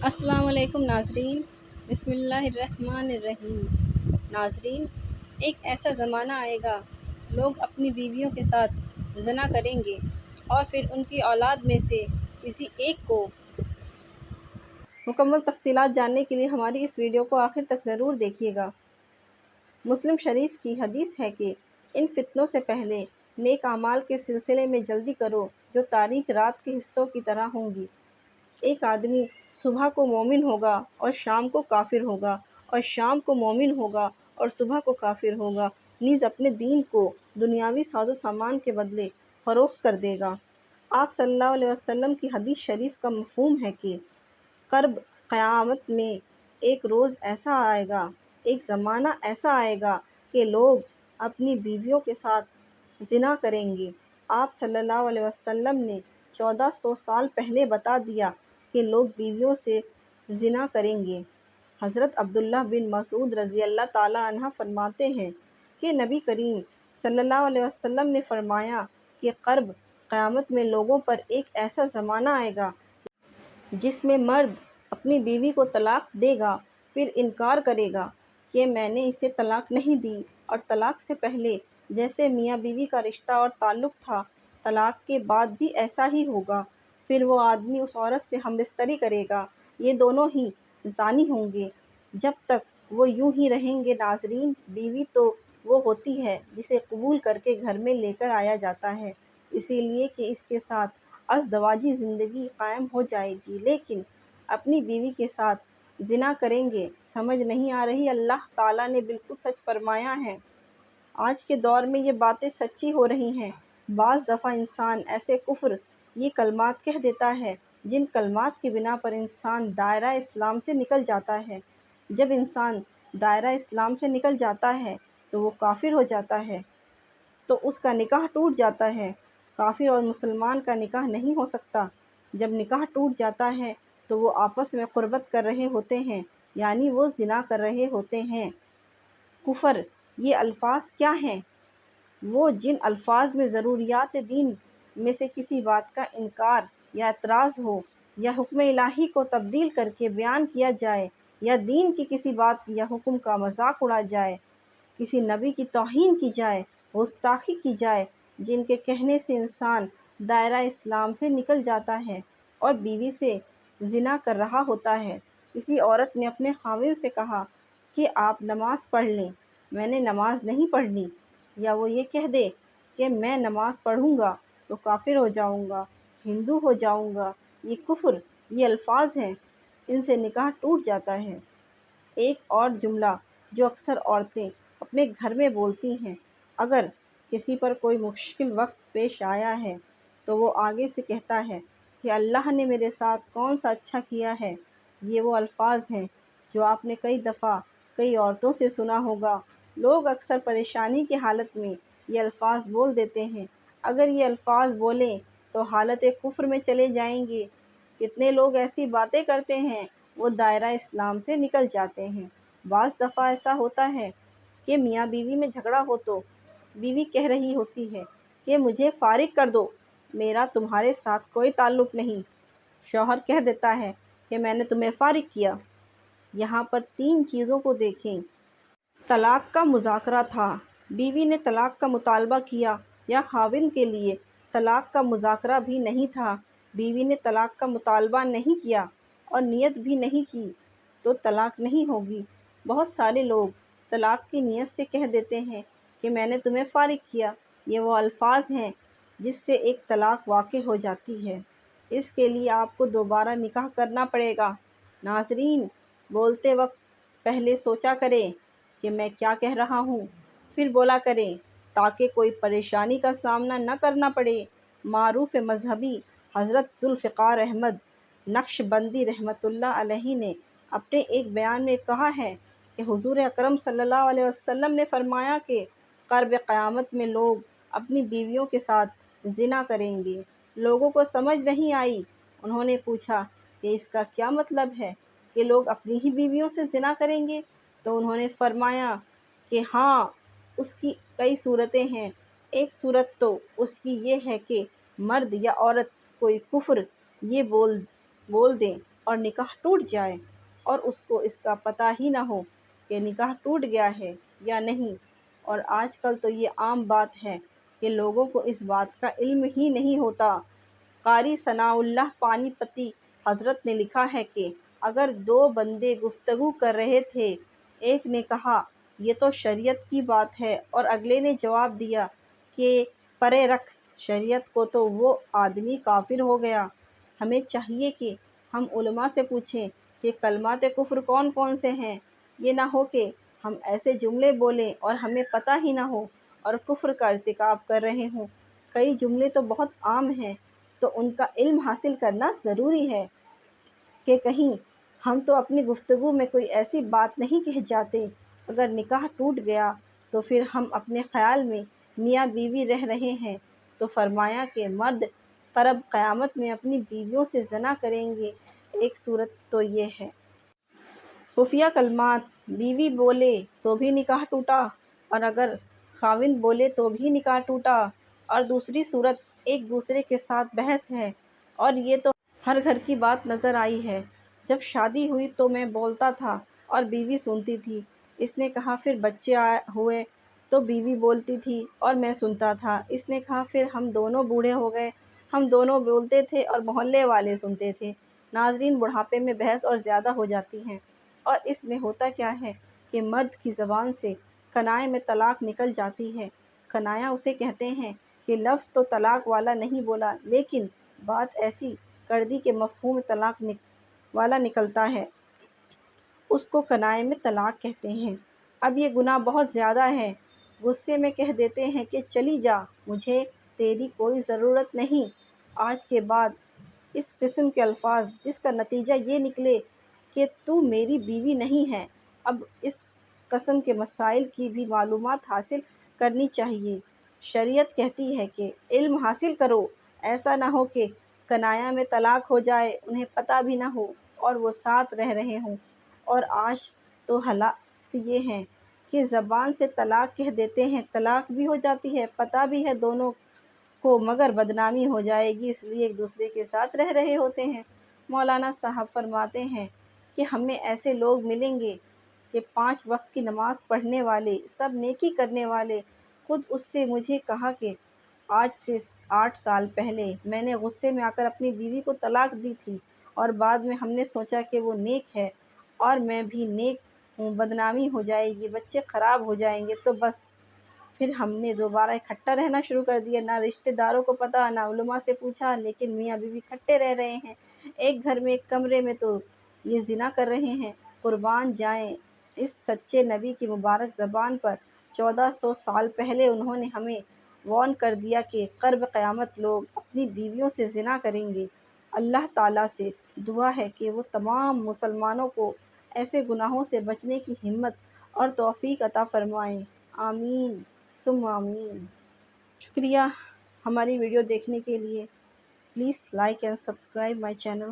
السلام علیکم ناظرین، بسم اللہ الرحمن الرحیم۔ ناظرین، ایک ایسا زمانہ آئے گا، لوگ اپنی بیویوں کے ساتھ زنا کریں گے اور پھر ان کی اولاد میں سے کسی ایک کو۔ مکمل تفصیلات جاننے کے لیے ہماری اس ویڈیو کو آخر تک ضرور دیکھیے گا۔ مسلم شریف کی حدیث ہے کہ ان فتنوں سے پہلے نیک اعمال کے سلسلے میں جلدی کرو جو تاریک رات کے حصوں کی طرح ہوں گی۔ ایک آدمی صبح کو مومن ہوگا اور شام کو کافر ہوگا، اور شام کو مومن ہوگا اور صبح کو کافر ہوگا، نیز اپنے دین کو دنیاوی ساز و سامان کے بدلے فروخت کر دے گا۔ آپ صلی اللہ علیہ وسلم کی حدیث شریف کا مفہوم ہے کہ قرب قیامت میں ایک روز ایسا آئے گا، ایک زمانہ ایسا آئے گا کہ لوگ اپنی بیویوں کے ساتھ زنا کریں گے۔ آپ صلی اللہ علیہ وسلم نے 1400 سال پہلے بتا دیا کہ لوگ بیویوں سے زنا کریں گے۔ حضرت عبداللہ بن مسعود رضی اللہ تعالیٰ عنہ فرماتے ہیں کہ نبی کریم صلی اللہ علیہ وسلم نے فرمایا کہ قرب قیامت میں لوگوں پر ایک ایسا زمانہ آئے گا جس میں مرد اپنی بیوی کو طلاق دے گا، پھر انکار کرے گا کہ میں نے اسے طلاق نہیں دی، اور طلاق سے پہلے جیسے میاں بیوی کا رشتہ اور تعلق تھا، طلاق کے بعد بھی ایسا ہی ہوگا۔ پھر وہ آدمی اس عورت سے ہم بستری کرے گا، یہ دونوں ہی زانی ہوں گے جب تک وہ یوں ہی رہیں گے۔ ناظرین، بیوی تو وہ ہوتی ہے جسے قبول کر کے گھر میں لے کر آیا جاتا ہے، اسی لیے کہ اس کے ساتھ ازدواجی زندگی قائم ہو جائے گی، لیکن اپنی بیوی کے ساتھ زنا کریں گے۔ سمجھ نہیں آ رہی؟ اللہ تعالیٰ نے بالکل سچ فرمایا ہے۔ آج کے دور میں یہ باتیں سچی ہو رہی ہیں۔ بعض دفعہ انسان ایسے کفر یہ کلمات کہہ دیتا ہے جن کلمات کی بنا پر انسان دائرہ اسلام سے نکل جاتا ہے۔ جب انسان دائرہ اسلام سے نکل جاتا ہے تو وہ کافر ہو جاتا ہے، تو اس کا نکاح ٹوٹ جاتا ہے۔ کافر اور مسلمان کا نکاح نہیں ہو سکتا۔ جب نکاح ٹوٹ جاتا ہے تو وہ آپس میں قربت کر رہے ہوتے ہیں، یعنی وہ زنا کر رہے ہوتے ہیں۔ کفر یہ الفاظ کیا ہیں؟ وہ جن الفاظ میں ضروریات دین میں سے کسی بات کا انکار یا اعتراض ہو، یا حکم الہی کو تبدیل کر کے بیان کیا جائے، یا دین کی کسی بات یا حکم کا مذاق اڑایا جائے، کسی نبی کی توہین کی جائے، گستاخی کی جائے، جن کے کہنے سے انسان دائرہ اسلام سے نکل جاتا ہے اور بیوی سے زنا کر رہا ہوتا ہے۔ کسی عورت نے اپنے خاوند سے کہا کہ آپ نماز پڑھ لیں، میں نے نماز نہیں پڑھنی، یا وہ یہ کہہ دے کہ میں نماز پڑھوں گا تو کافر ہو جاؤں گا، ہندو ہو جاؤں گا، یہ کفر یہ الفاظ ہیں، ان سے نکاح ٹوٹ جاتا ہے۔ ایک اور جملہ جو اکثر عورتیں اپنے گھر میں بولتی ہیں، اگر کسی پر کوئی مشکل وقت پیش آیا ہے تو وہ آگے سے کہتا ہے کہ اللہ نے میرے ساتھ کون سا اچھا کیا ہے۔ یہ وہ الفاظ ہیں جو آپ نے کئی دفعہ کئی عورتوں سے سنا ہوگا۔ لوگ اکثر پریشانی کی حالت میں یہ الفاظ بول دیتے ہیں۔ اگر یہ الفاظ بولیں تو حالت کفر میں چلے جائیں گے۔ کتنے لوگ ایسی باتیں کرتے ہیں، وہ دائرہ اسلام سے نکل جاتے ہیں۔ بعض دفعہ ایسا ہوتا ہے کہ میاں بیوی میں جھگڑا ہو تو بیوی کہہ رہی ہوتی ہے کہ مجھے فارغ کر دو، میرا تمہارے ساتھ کوئی تعلق نہیں۔ شوہر کہہ دیتا ہے کہ میں نے تمہیں فارغ کیا۔ یہاں پر 3 چیزوں کو دیکھیں۔ طلاق کا مذاکرہ تھا، بیوی نے طلاق کا مطالبہ کیا، یا خاوند کے لیے طلاق کا مذاکرہ بھی نہیں تھا، بیوی نے طلاق کا مطالبہ نہیں کیا اور نیت بھی نہیں کی تو طلاق نہیں ہوگی۔ بہت سارے لوگ طلاق کی نیت سے کہہ دیتے ہیں کہ میں نے تمہیں فارغ کیا، یہ وہ الفاظ ہیں جس سے ایک طلاق واقع ہو جاتی ہے۔ اس کے لیے آپ کو دوبارہ نکاح کرنا پڑے گا۔ ناظرین، بولتے وقت پہلے سوچا کریں کہ میں کیا کہہ رہا ہوں، پھر بولا کریں تاکہ کوئی پریشانی کا سامنا نہ کرنا پڑے۔ معروف مذہبی حضرت ذوالفقار احمد نقشبندی رحمۃ اللہ علیہ نے اپنے ایک بیان میں کہا ہے کہ حضور اکرم صلی اللہ علیہ وسلم نے فرمایا کہ قرب قیامت میں لوگ اپنی بیویوں کے ساتھ زنا کریں گے۔ لوگوں کو سمجھ نہیں آئی، انہوں نے پوچھا کہ اس کا کیا مطلب ہے کہ لوگ اپنی ہی بیویوں سے زنا کریں گے؟ تو انہوں نے فرمایا کہ ہاں، اس کی کئی صورتیں ہیں۔ ایک صورت تو اس کی یہ ہے کہ مرد یا عورت کوئی کفر یہ بول دیں اور نکاح ٹوٹ جائے اور اس کو اس کا پتہ ہی نہ ہو کہ نکاح ٹوٹ گیا ہے یا نہیں۔ اور آج کل تو یہ عام بات ہے کہ لوگوں کو اس بات کا علم ہی نہیں ہوتا۔ قاری ثناء اللہ پانی پتی حضرت نے لکھا ہے کہ اگر دو بندے گفتگو کر رہے تھے، ایک نے کہا یہ تو شریعت کی بات ہے اور اگلے نے جواب دیا کہ پرے رکھ شریعت کو، تو وہ آدمی کافر ہو گیا۔ ہمیں چاہیے کہ ہم علماء سے پوچھیں کہ کلمات کفر کون کون سے ہیں۔ یہ نہ ہو کہ ہم ایسے جملے بولیں اور ہمیں پتہ ہی نہ ہو اور کفر کا ارتکاب کر رہے ہوں۔ کئی جملے تو بہت عام ہیں، تو ان کا علم حاصل کرنا ضروری ہے کہ کہیں ہم تو اپنی گفتگو میں کوئی ایسی بات نہیں کہہ جاتے۔ اگر نکاح ٹوٹ گیا تو پھر ہم اپنے خیال میں میاں بیوی رہ رہے ہیں، تو فرمایا کہ مرد قرب قیامت میں اپنی بیویوں سے زنا کریں گے۔ ایک صورت تو یہ ہے خفیہ کلمات، بیوی بولے تو بھی نکاح ٹوٹا اور اگر خاوند بولے تو بھی نکاح ٹوٹا، اور دوسری صورت ایک دوسرے کے ساتھ بحث ہے، اور یہ تو ہر گھر کی بات نظر آئی ہے۔ جب شادی ہوئی تو میں بولتا تھا اور بیوی سنتی تھی۔ اس نے کہا پھر بچے ہوئے تو بیوی بولتی تھی اور میں سنتا تھا۔ اس نے کہا پھر ہم دونوں بوڑھے ہو گئے، ہم دونوں بولتے تھے اور محلے والے سنتے تھے۔ ناظرین، بڑھاپے میں بحث اور زیادہ ہو جاتی ہیں، اور اس میں ہوتا کیا ہے کہ مرد کی زبان سے کنائے میں طلاق نکل جاتی ہے۔ کنایا اسے کہتے ہیں کہ لفظ تو طلاق والا نہیں بولا، لیکن بات ایسی کر دی کہ مفہوم طلاق والا نکلتا ہے، اس کو کنائے میں طلاق کہتے ہیں۔ اب یہ گناہ بہت زیادہ ہے۔ غصے میں کہہ دیتے ہیں کہ چلی جا، مجھے تیری کوئی ضرورت نہیں۔ آج کے بعد اس قسم کے الفاظ جس کا نتیجہ یہ نکلے کہ تو میری بیوی نہیں ہے۔ اب اس قسم کے مسائل کی بھی معلومات حاصل کرنی چاہیے۔ شریعت کہتی ہے کہ علم حاصل کرو، ایسا نہ ہو کہ کنایا میں طلاق ہو جائے، انہیں پتہ بھی نہ ہو اور وہ ساتھ رہ رہے ہوں۔ اور آج تو حالات یہ ہیں کہ زبان سے طلاق کہہ دیتے ہیں، طلاق بھی ہو جاتی ہے، پتہ بھی ہے دونوں کو، مگر بدنامی ہو جائے گی اس لیے ایک دوسرے کے ساتھ رہ رہے ہوتے ہیں۔ مولانا صاحب فرماتے ہیں کہ ہمیں ایسے لوگ ملیں گے کہ 5 وقت کی نماز پڑھنے والے، سب نیکی کرنے والے۔ خود اس سے مجھے کہا کہ آج سے 8 سال پہلے میں نے غصے میں آ کر اپنی بیوی کو طلاق دی تھی، اور بعد میں ہم نے سوچا کہ وہ نیک ہے اور میں بھی نیک ہوں، بدنامی ہو جائے گی، بچے خراب ہو جائیں گے، تو بس پھر ہم نے دوبارہ اکٹھا رہنا شروع کر دیا۔ نہ رشتہ داروں کو پتہ، نہ علماء سے پوچھا، لیکن میاں بیوی اکٹھے رہ رہے ہیں، ایک گھر میں، ایک کمرے میں، تو یہ زنا کر رہے ہیں۔ قربان جائیں اس سچے نبی کی مبارک زبان پر۔ 1400 سال پہلے انہوں نے ہمیں وارن کر دیا کہ قرب قیامت لوگ اپنی بیویوں سے زنا کریں گے۔ اللہ تعالیٰ سے دعا ہے کہ وہ تمام مسلمانوں کو ایسے گناہوں سے بچنے کی ہمت اور توفیق عطا فرمائیں۔ آمین ثم آمین۔ شکریہ ہماری ویڈیو دیکھنے کے لیے۔ Please like and subscribe my channel.